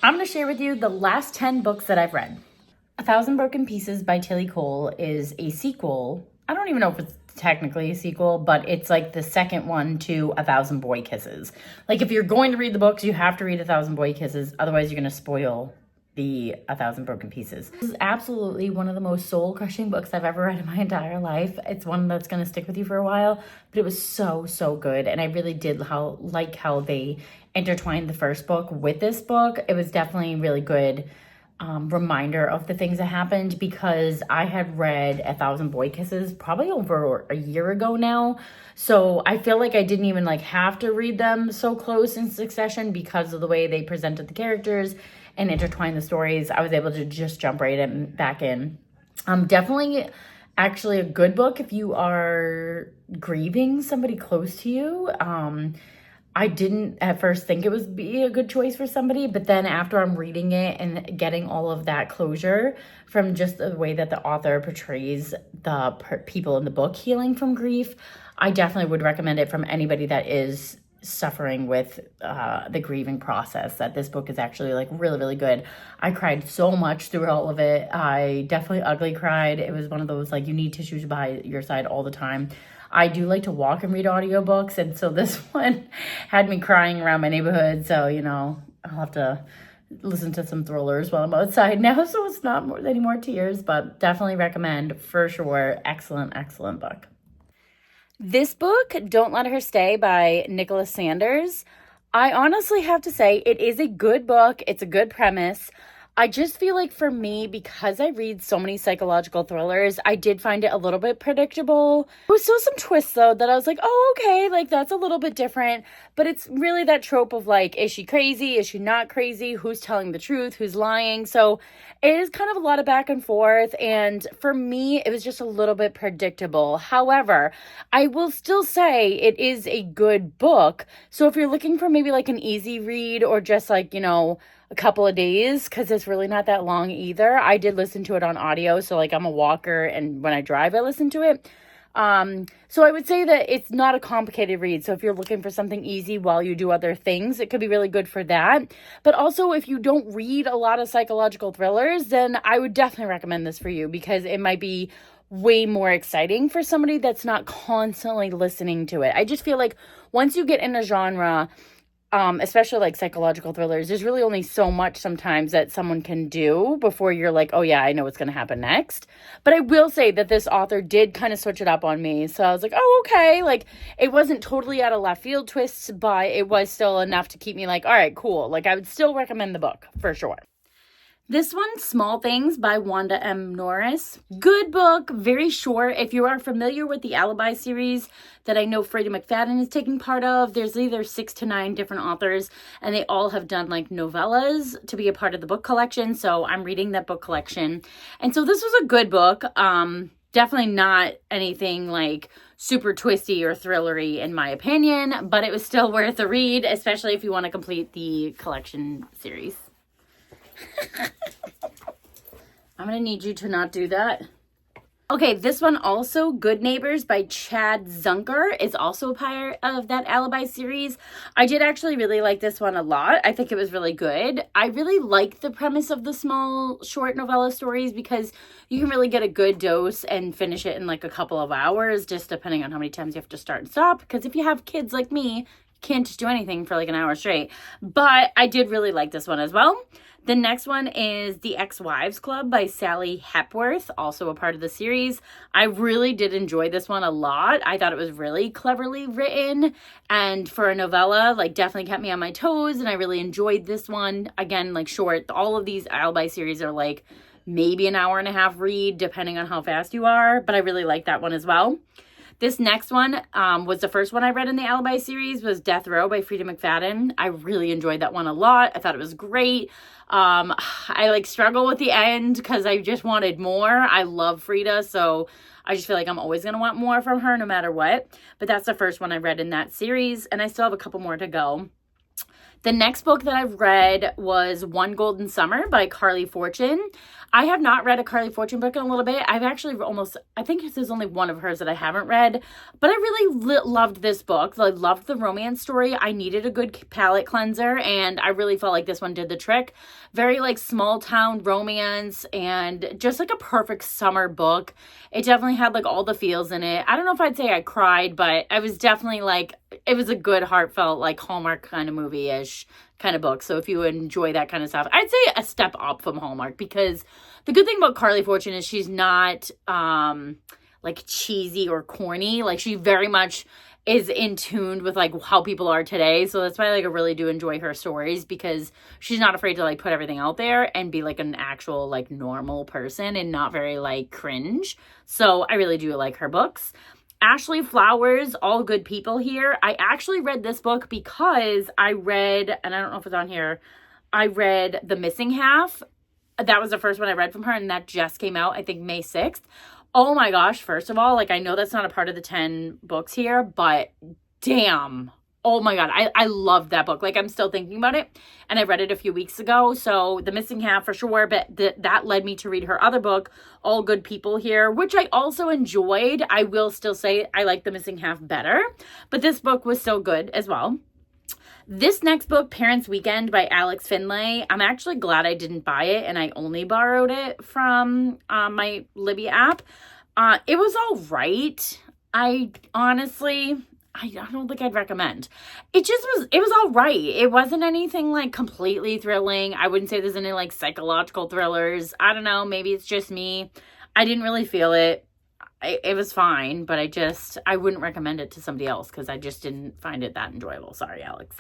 I'm going to share with you the last 10 books that I've read. A Thousand Broken Pieces by Tilly Cole is a sequel. I don't even know if it's technically a sequel, but it's like the second one to A Thousand Boy Kisses. Like, if you're going to read the books, you have to read A Thousand Boy Kisses. Otherwise, you're going to spoil the A Thousand Broken Pieces. This is absolutely one of the most soul-crushing books I've ever read in my entire life. It's one that's going to stick with you for a while, but it was so, so good. And I really did like how they intertwined the first book with this book. It was definitely a really good reminder of the things that happened, because I had read A Thousand Boy Kisses probably over a year ago now. So I feel like I didn't even have to read them so close in succession because of the way they presented the characters and intertwined the stories. I was able to just jump right back in. Definitely actually a good book if you are grieving somebody close to you. I didn't at first think it would be a good choice for somebody, but then after I'm reading it and getting all of that closure from just the way that the author portrays the people in the book healing from grief, I definitely would recommend it from anybody that is suffering with the grieving process. That this book is actually really, really good. I cried so much through all of it. I definitely ugly cried. It was one of those you need tissues by your side all the time. I do like to walk and read audiobooks, and so this one had me crying around my neighborhood. So, I'll have to listen to some thrillers while I'm outside now, so it's not any more tears, but definitely recommend for sure. Excellent, excellent book. This book, Don't Let Her Stay by Nicholas Sanders, I honestly have to say it is a good book. It's a good premise. I just feel like for me, because I read so many psychological thrillers, I did find it a little bit predictable. There was still some twists, though, that I was like, oh, okay, that's a little bit different. But it's really that trope of is she crazy? Is she not crazy? Who's telling the truth? Who's lying? So it is kind of a lot of back and forth. And for me, it was just a little bit predictable. However, I will still say it is a good book. So if you're looking for maybe an easy read, or just a couple of days, because it's really not that long either. I did listen to it on audio, so I'm a walker, and when I drive I listen to it. So I would say that it's not a complicated read. So if you're looking for something easy while you do other things, it could be really good for that. But also, if you don't read a lot of psychological thrillers, then I would definitely recommend this for you, because it might be way more exciting for somebody that's not constantly listening to it. I just feel like once you get in a genre, especially psychological thrillers, there's really only so much sometimes that someone can do before you're oh yeah, I know what's going to happen next. But I will say that this author did kind of switch it up on me. So I was oh, okay. It wasn't totally out of left field twists, but it was still enough to keep me all right, cool. I would still recommend the book for sure. This one, Small Things by Wanda M. Norris. Good book, very short. If you are familiar with the Alibi series that I know Freida McFadden is taking part of, there's either 6 to 9 different authors, and they all have done novellas to be a part of the book collection. So I'm reading that book collection. And so this was a good book. Definitely not anything super twisty or thrillery in my opinion, but it was still worth a read, especially if you want to complete the collection series. I'm going to need you to not do that. Okay, this one also, Good Neighbors by Chad Zunker, is also a part of that Alibi series. I did actually really like this one a lot. I think it was really good. I really like the premise of the small short novella stories, because you can really get a good dose and finish it in a couple of hours, just depending on how many times you have to start and stop. Because if you have kids like me, can't just do anything for an hour straight. But I did really like this one as well. The next one is The Ex-Wives Club by Sally Hepworth, also a part of the series. I really did enjoy this one a lot. I thought it was really cleverly written, and for a novella, definitely kept me on my toes, and I really enjoyed this one. Again, short. All of these Alibi series are maybe an hour and a half read, depending on how fast you are, but I really like that one as well. This next one was the first one I read in the Alibi series, was Death Row by Freida McFadden. I really enjoyed that one a lot. I thought it was great. I struggle with the end because I just wanted more. I love Freida, so I just feel I'm always going to want more from her no matter what. But that's the first one I read in that series, and I still have a couple more to go. The next book that I've read was One Golden Summer by Carly Fortune. I have not read a Carly Fortune book in a little bit. I've actually I think there's only one of hers that I haven't read, but I really loved this book. I loved the romance story. I needed a good palate cleanser, and I really felt like this one did the trick. Very like small town romance and just like a perfect summer book. It definitely had like all the feels in it. I don't know if I'd say I cried, but I was definitely like, it was a good heartfelt like Hallmark kind of movie-ish kind of book. So if you enjoy that kind of stuff, I'd say a step up from Hallmark, because the good thing about Carly Fortune is she's not like cheesy or corny. Like she very much is in tune with like how people are today. So that's why like I really do enjoy her stories, because she's not afraid to like put everything out there and be like an actual like normal person and not very like cringe. So I really do like her books. Ashley Flowers, All Good People Here. I actually read this book because I read, and I don't know if it's on here, I read The Missing Half. That was the first one I read from her, and that just came out, I think, May 6th. Oh my gosh, first of all, like I know that's not a part of the 10 books here, but damn. Oh my God, I loved that book. Like I'm still thinking about it, and I read it a few weeks ago. So The Missing Half for sure, but that led me to read her other book, All Good People Here, which I also enjoyed. I will still say I like The Missing Half better, but this book was still good as well. This next book, Parents Weekend by Alex Finlay, I'm actually glad I didn't buy it and I only borrowed it from my Libby app. It was all right. I don't think I'd recommend. It was all right. It wasn't anything like completely thrilling. I wouldn't say there's any like psychological thrillers. I don't know. Maybe it's just me. I didn't really feel it. It was fine, but I wouldn't recommend it to somebody else because I just didn't find it that enjoyable. Sorry, Alex.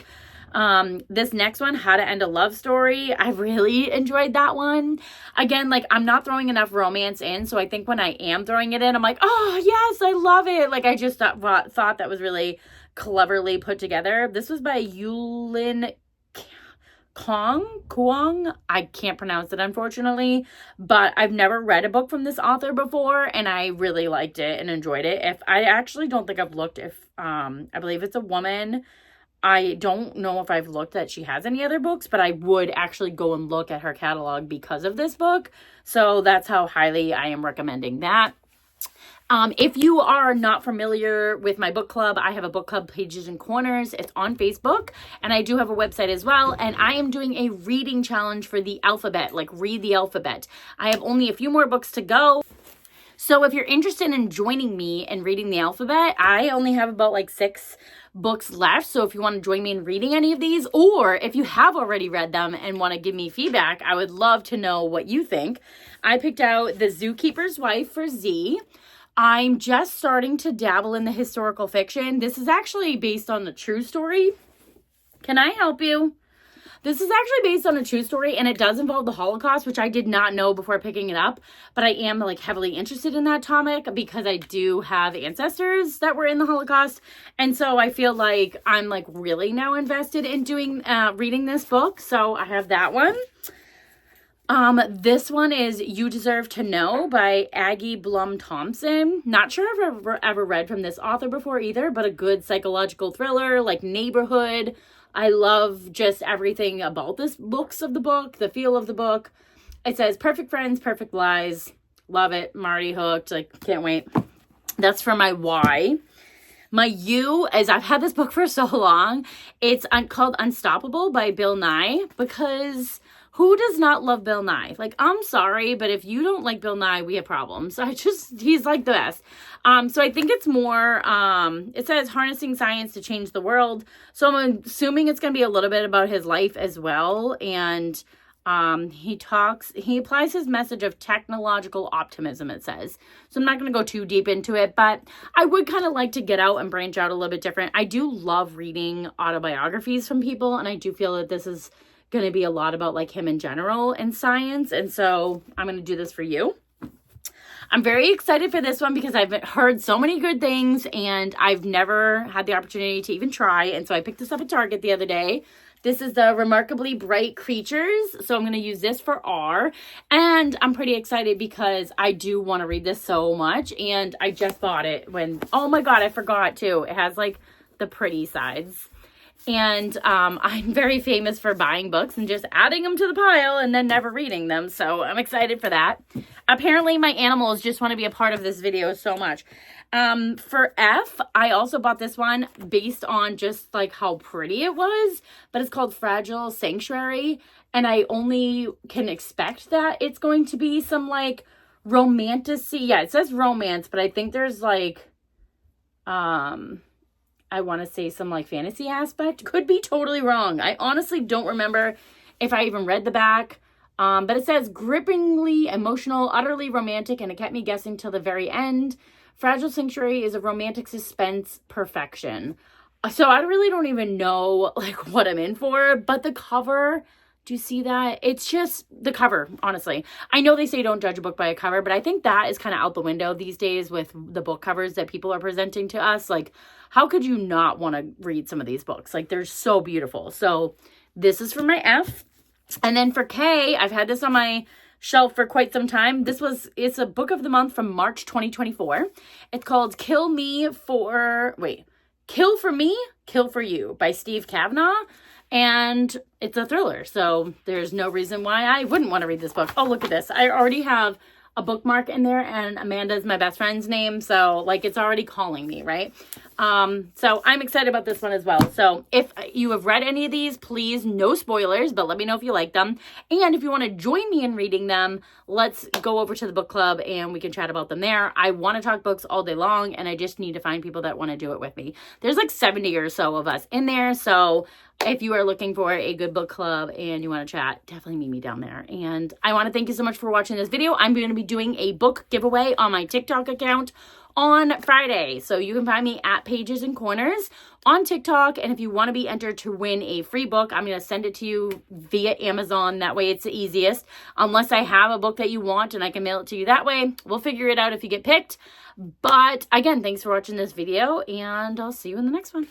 This next one, How to End a Love Story. I really enjoyed that one. Again, like I'm not throwing enough romance in. So I think when I am throwing it in, I'm like, oh yes, I love it. Like I just thought that was really cleverly put together. This was by Yulin Kuang. I can't pronounce it, unfortunately, but I've never read a book from this author before, and I really liked it and enjoyed it. I actually don't think I've looked I believe it's a woman. I don't know if I've looked that she has any other books, but I would actually go and look at her catalog because of this book. So that's how highly I am recommending that. If you are not familiar with my book club, I have a book club, Pages and Corners. It's on Facebook, and I do have a website as well. And I am doing a reading challenge for the alphabet, like read the alphabet. I have only a few more books to go. So if you're interested in joining me and reading the alphabet, I only have about like 6 books left. So if you want to join me in reading any of these, or if you have already read them and want to give me feedback, I would love to know what you think. I picked out The Zookeeper's Wife for Z. I'm just starting to dabble in the historical fiction. This is actually based on a true story. Can I help you? This is actually based on a true story, and it does involve the Holocaust, which I did not know before picking it up, but I am like heavily interested in that topic because I do have ancestors that were in the Holocaust, and so I feel like I'm like really now invested in reading this book, so I have that one. This one is You Deserve to Know by Aggie Blum Thompson. Not sure if I've ever read from this author before either, but a good psychological thriller, like neighborhood. I love just everything about this looks of the book, the feel of the book. It says perfect friends, perfect lies. Love it. I'm already hooked. Like, can't wait. That's for my Y. My U is I've had this book for so long. It's called Unstoppable by Bill Nye, because who does not love Bill Nye? Like, I'm sorry, but if you don't like Bill Nye, we have problems. He's like the best. So I think it's more, it says harnessing science to change the world. So I'm assuming it's going to be a little bit about his life as well. And he applies his message of technological optimism, it says. So I'm not going to go too deep into it, but I would kind of like to get out and branch out a little bit different. I do love reading autobiographies from people, and I do feel that this is going to be a lot about like him in general and science. And so I'm going to do this for you. I'm very excited for this one because I've heard so many good things and I've never had the opportunity to even try. And so I picked this up at Target the other day. This is the Remarkably Bright Creatures. So I'm going to use this for R. And I'm pretty excited because I do want to read this so much. And I just bought it oh my God, I forgot too. It has like the pretty sides. And I'm very famous for buying books and just adding them to the pile and then never reading them. So I'm excited for that. Apparently my animals just want to be a part of this video so much. For F, I also bought this one based on just like how pretty it was, but it's called Fragile Sanctuary. And I only can expect that it's going to be some like romantasy. Yeah, it says romance, but I think there's like, I want to say some like fantasy aspect. Could be totally wrong. I honestly don't remember if I even read the back. But it says grippingly emotional, utterly romantic, and it kept me guessing till the very end. Fragile Sanctuary is a romantic suspense perfection. So I really don't even know like what I'm in for, but the cover, do you see that? It's just the cover, honestly. I know they say don't judge a book by a cover, but I think that is kind of out the window these days with the book covers that people are presenting to us. Like, how could you not want to read some of these books? Like, they're so beautiful. So this is for my F. And then for K, I've had this on my shelf for quite some time. It's a book of the month from March 2024. It's called Kill for Me, Kill for You by Steve Kavanaugh. And it's a thriller, so there's no reason why I wouldn't want to read this book. Oh, look at this. I already have a bookmark in there, and Amanda's my best friend's name, so like it's already calling me, right? So I'm excited about this one as well. So if you have read any of these, please, no spoilers, but let me know if you like them. And if you want to join me in reading them, let's go over to the book club and we can chat about them there. I want to talk books all day long, and I just need to find people that want to do it with me. There's like 70 or so of us in there, so if you are looking for a good book club and you want to chat, definitely meet me down there. And I want to thank you so much for watching this video. I'm going to be doing a book giveaway on my TikTok account on Friday. So you can find me at Pages and Corners on TikTok. And if you want to be entered to win a free book, I'm going to send it to you via Amazon. That way it's the easiest. Unless I have a book that you want and I can mail it to you that way. We'll figure it out if you get picked. But again, thanks for watching this video, and I'll see you in the next one.